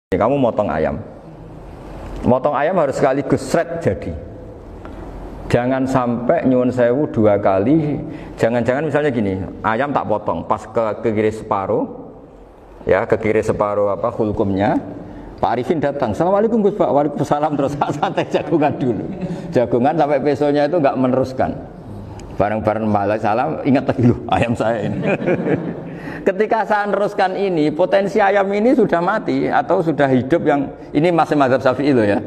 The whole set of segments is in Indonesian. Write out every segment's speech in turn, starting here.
Kamu motong ayam harus sekaligus sret jadi. Jangan sampai nyuwun sewu 2 kali. Jangan-jangan misalnya gini, ayam tak potong, pas ke kiri separuh, ya ke kiri separuh apa hulkumnya. Pak Arifin datang, Assalamualaikum Gus Pak, waalaikumsalam, terus santai jagungan dulu. Jagungan sampai besoknya itu nggak meneruskan. Bareng-bareng malah salam, ingat lagi loh ayam saya ini. Ketika saya meneruskan ini, potensi ayam ini sudah mati atau sudah hidup yang ini masih mazhab Syafi'i loh ya.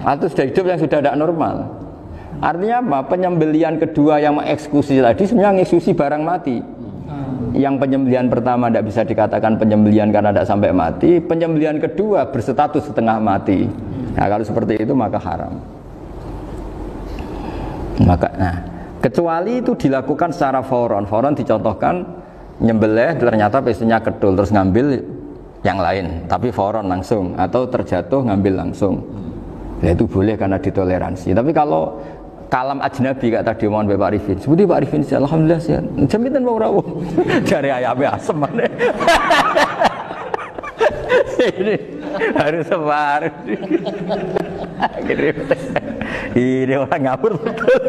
Atau sudah hidup yang sudah tidak normal. Artinya apa? Penyembelian kedua yang mengeksekusi tadi sebenarnya mengeksekusi barang mati. Yang penyembelian pertama tidak bisa dikatakan penyembelian karena tidak sampai mati. Penyembelian kedua berstatus setengah mati. Nah, kalau seperti itu maka haram. Kecuali itu dilakukan secara fauron. Fauron dicontohkan nyembelih ternyata pesunya kedul terus ngambil yang lain, tapi fauron langsung atau terjatuh ngambil langsung. Ya itu boleh karena ditoleransi. Tapi kalau kalam ajnabi kayak tadi omongan Pak Arifin, seperti Pak Arifin alhamdulillah sehat. Jaminan mau rawuh. Dari ayamnya asem mana. Ini harus sebar. Ini orang ngawur betul.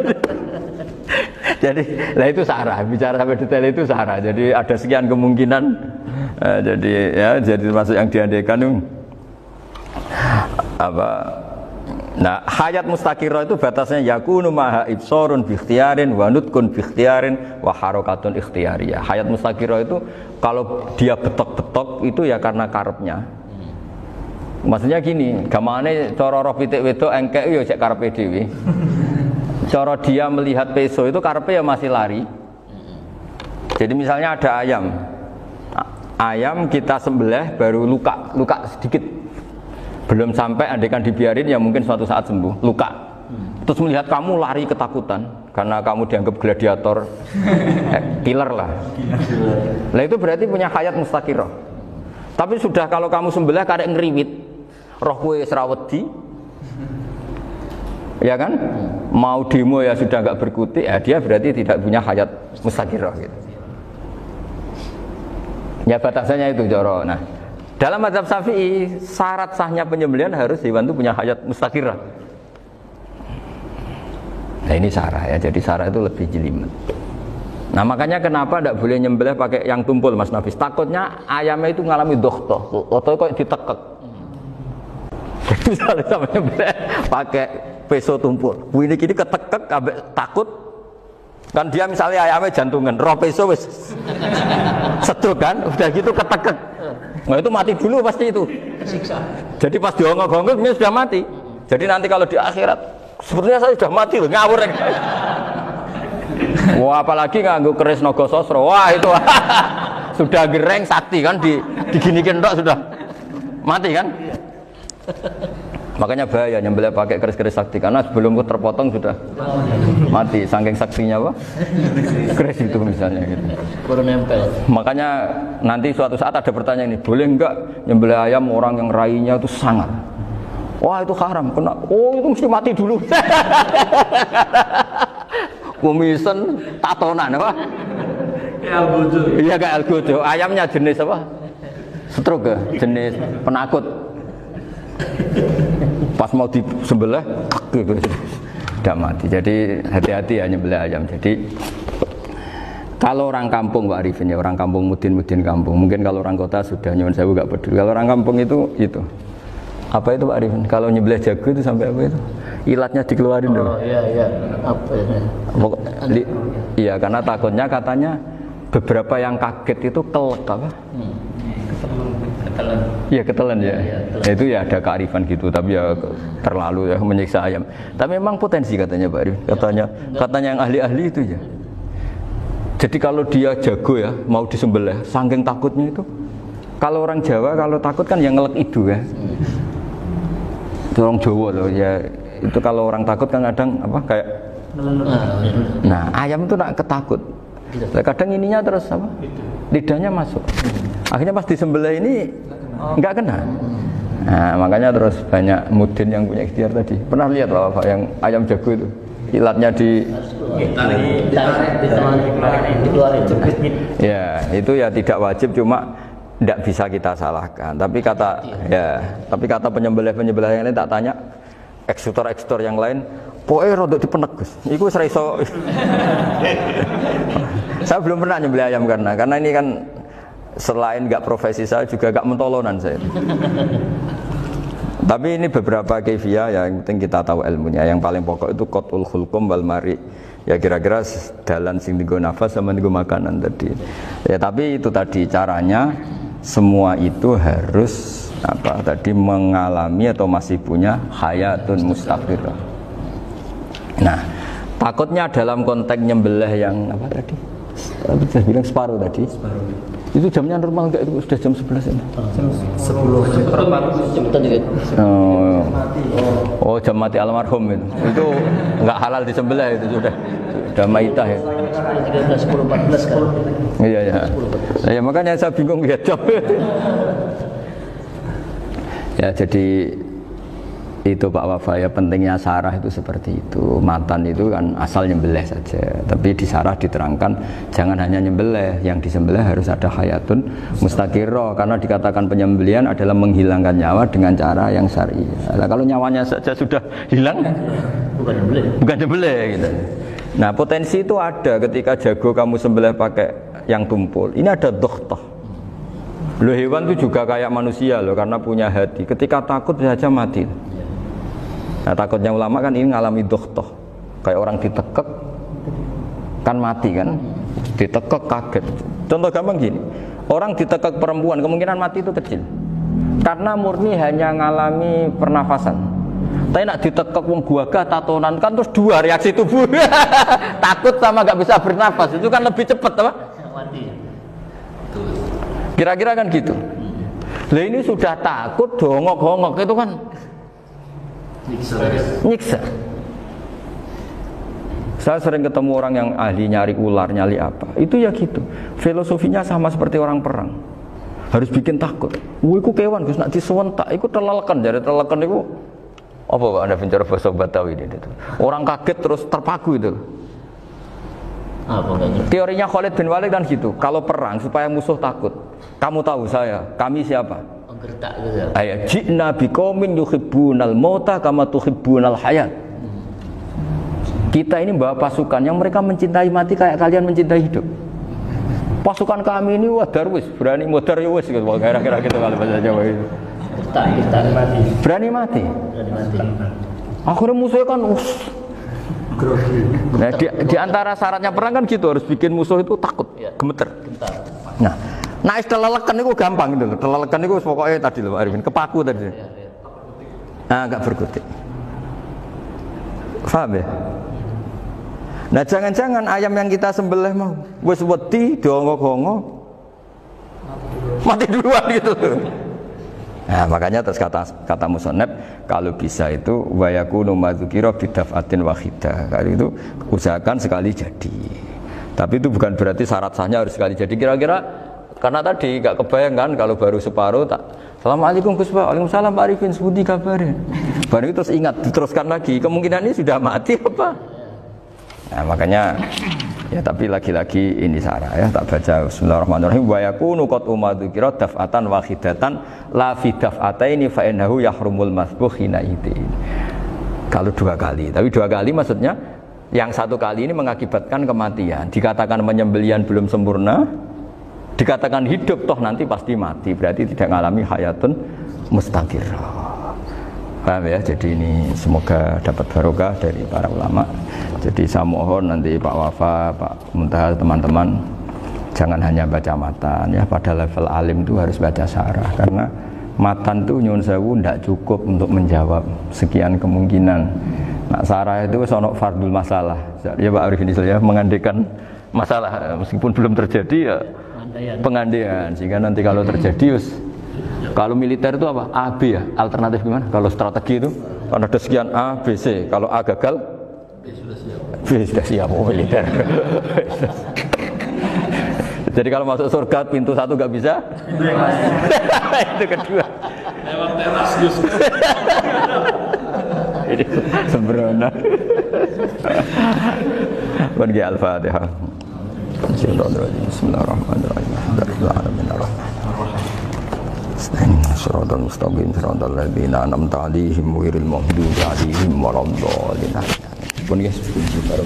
Jadi, lah itu sarah. Bicara sampai detail itu sarah. Jadi ada sekian kemungkinan. Jadi termasuk yang diandaikan apa? Nah, hayat mustaqirah itu batasnya yakunu maha ibsorun bi ikhtiarin wa nutkun bi ikhtiarin wa harakatun ikhtiyariyah. Hayat mustaqirah itu kalau dia betok-betok itu ya karena karepnya. Maksudnya gini, gamane cara roh pitik wedok engkek yo cek karepe dhewe. Cara dia melihat peso itu karepe ya masih lari. Jadi misalnya ada ayam kita sembelih baru luka sedikit. Belum sampai andaikan dibiarin ya mungkin suatu saat sembuh, luka. Terus melihat kamu lari ketakutan karena kamu dianggap gladiator, killer lah. Lah itu berarti punya hayat mustaqirah. Tapi sudah kalau kamu sembelih karek ngeriwit, roh kowe wis ra wedi. Ya kan? Mau demo ya sudah enggak berkutik, ya dia berarti tidak punya hayat mustaqirah gitu. Ya batasannya itu Joro. Nah, dalam mazhab Syafi'i syarat sahnya penyembelihan harus hewan itu punya hayat mustaqirah. Nah ini sarah ya, jadi sarah itu lebih jelimet. Nah makanya kenapa tidak boleh nyembelih pakai yang tumpul Mas Nafis? Takutnya ayamnya itu mengalami dokhtoh, atau kok ditekek. Misalnya sama nyembelih pakai peso tumpul, ini kini ketekek, takut kan dia misalnya ayamnya jantungan, roh peso wis seduk kan, udah gitu ketekek. Nah itu mati dulu pasti itu. Tersiksa. Jadi pas diongok-ongok ini sudah mati. Jadi nanti kalau di akhirat, sepertinya saya sudah mati loh, ngawur. Wah apalagi nganggo keris naga sosro, wah itu sudah gereng sakti kan, diginikin tok sudah mati kan. Makanya bahaya nyembelih pakai keris-keris sakti karena sebelum terpotong sudah mati saking saksinya apa? Keris itu misalnya gitu. Baru nempel. Makanya nanti suatu saat ada pertanyaan ini, boleh enggak nyembelih ayam orang yang rainya itu sangar? Wah itu haram, kena. Oh itu mesti mati dulu. Kumisen tatonan apa? Kayak algojo. Iya kayak algojo. Ayamnya jenis apa? Stroke ya? Jenis penakut. Pas mau disembelih tidak mati. Jadi hati-hati ya nyembelih ayam. Jadi kalau orang kampung Pak Arifin ya, orang kampung mudin kampung. Mungkin kalau orang kota sudah nyuwun sewu enggak peduli. Kalau orang kampung itu apa itu Pak Arifin? Kalau nyembelih jago itu sampai apa itu? Ilatnya dikeluarin dong. Oh iya. Apa ini? Iya karena takutnya katanya beberapa yang kaget itu kelek apa? Iya ketelan ya. Itu ya ada kearifan gitu, tapi ya terlalu ya menyiksa ayam. Tapi memang potensi katanya Pak Arif. Katanya yang ahli-ahli itu ya. Jadi kalau dia jago ya mau disembelih, saking takutnya itu. Kalau orang Jawa kalau takut kan yang ngelek idu ya. Itu orang Jawa loh ya. Itu kalau orang takut kan kadang apa kayak. Nah ayam itu nak ketakut. Kadang ininya terus apa? Lidahnya masuk. Akhirnya pas disembelih ini enggak kena. Nah, makanya terus banyak mudin yang punya ikhtiar tadi. Pernah lihat Bapak yang ayam jago itu? Ilatnya ya, itu ya tidak wajib cuma tidak bisa kita salahkan. Tapi kata penyembelih-penyembelih yang lain tak tanya, eksekutor yang lain, pokoknya rodok dipenegus. Iku seraiso. Saya belum pernah nyembelih ayam karena ini kan selain nggak profesi saya juga nggak mentolonan saya. Tapi ini beberapa kefiah ya, yang penting kita tahu ilmunya. Yang paling pokok itu qatul khulqum wal mari. Ya kira-kira dalan sing digo nafas sama digo makanan tadi. Ya tapi itu tadi caranya semua itu harus mengalami atau masih punya hayatun mustaqirah. Nah, takutnya dalam konteks nyembelih yang apa tadi? Saya bilang separuh tadi. Itu jamnya normal enggak, itu sudah jam 11 ini? Jam 10 jam tadi. Oh, jam mati almarhum itu. Itu enggak halal disembelih itu sudah maitah ya. 10:14 kan. Iya. Ya makanya saya bingung lihat jam. Ya jadi itu Pak Wafa ya, pentingnya sarah itu seperti itu. Matan itu kan asal nyembelih saja, tapi di sarah diterangkan jangan hanya nyembelih, yang disembelih harus ada hayatun mustaqirah, karena dikatakan penyembelihan adalah menghilangkan nyawa dengan cara yang syar'i. Nah, kalau nyawanya saja sudah hilang bukan nyembelih gitu. Nah, potensi itu ada ketika jago kamu sembelih pakai yang tumpul. Ini ada doktoh. Loh, hewan itu juga kayak manusia loh, karena punya hati. Ketika takut saja mati. Nah, takutnya ulama kan ini ngalami doktoh, kayak orang ditekek kan mati kan, ditekek kaget. Contoh gampang gini, orang ditekek perempuan kemungkinan mati itu kecil, karena murni hanya ngalami pernafasan. Tapi nak ditekek wong gagah tatonan kan terus dua reaksi tubuh, takut sama nggak bisa bernafas, itu kan lebih cepat apa? Mati. Kira-kira kan gitu. Lah ini sudah takut dongok-dongok itu kan. Nyiksa. Saya sering ketemu orang yang ahli nyari ular, nyari apa. Itu ya gitu. Filosofinya sama seperti orang perang. Harus bikin takut. Iku kewan Gus nak disewentak, iku telelekan, jadi telelekan iku apa Pak Anda bicara bahasa Batawi ini itu. Orang kaget terus terpaku itu. Teorinya Khalid bin Walid kan gitu. Kalau perang supaya musuh takut. Kamu tahu kami siapa? Ayat jina biqaumin yuhibbunal mauta kama tuhibbunal hayat. Kita ini bawa pasukan yang mereka mencintai mati kayak kalian mencintai hidup. Pasukan kami ini wah darwis, berani modar ya wis gitu, kira-kira gitu kalau bahasa Jawa itu. Berani mati. Akhirnya musuhnya kan nah, di antara syaratnya perang kan gitu, harus bikin musuh itu takut, gemeter. Nah, telelekan itu gampang gitu loh. Telelekan itu pokoknya tadi loh Pak Arifin, kepaku tadi. Nah, agak berkutik. Paham ya? Nah, jangan-jangan ayam yang kita sembelih mau wis wedi dongok-dongok mati duluan gitu. Nah, makanya terus kata musannaf kalau bisa itu wa yakunu madzukira bidafatin wahidah. Kalau itu usahakan sekali jadi. Tapi itu bukan berarti syarat sahnya harus sekali jadi. Kira-kira karena tadi gak kebayang kan kalau baru separuh tak Assalamualaikum Gus Pak, Waalaikumsalam Pak Arifin, sebuti kabarnya. Baru itu terus ingat, diteruskan lagi, kemungkinan ini sudah mati apa? Nah makanya ya tapi lagi-lagi ini sarah ya, tak baca Bismillahirrahmanirrahim wa yakunu qad umadukira daf'atan wahidatan la fi daf'ataini fa innahu yahrumul masbuh hina idin. Kalau dua kali, tapi dua kali maksudnya yang satu kali ini mengakibatkan kematian. Dikatakan penyembelihan belum sempurna, dikatakan hidup toh nanti pasti mati, berarti tidak mengalami hayatun mustaqirah. Paham ya? Jadi ini semoga dapat barokah dari para ulama. Jadi saya mohon nanti Pak Wafa, Pak Muntaha, teman-teman jangan hanya baca matan ya, pada level alim itu harus baca syarah, karena matan itu nyuwun sewu tidak cukup untuk menjawab sekian kemungkinan. Nah, syarah itu sono fardul masalah. Ya Pak Arifin ya, mengandaikan masalah meskipun belum terjadi ya pengandaian, sehingga nanti kalau terjadi kalau militer itu apa? A, B ya, alternatif gimana? Kalau strategi itu kan ada sekian A, B, C, kalau A gagal B sudah siap militer. Jadi kalau masuk surga pintu satu gak bisa itu kedua lewat teras Gus. Ini sembrono. Bagi Al-Fatihah. Bismillahirrahmanirrahim. Bismillahirrahmanirrahim. Shiratal mustaqim shiratal ladzina an'amta 'alaihim ghairil maghdubi 'alaihim waladdallin. Pun guys, puji karo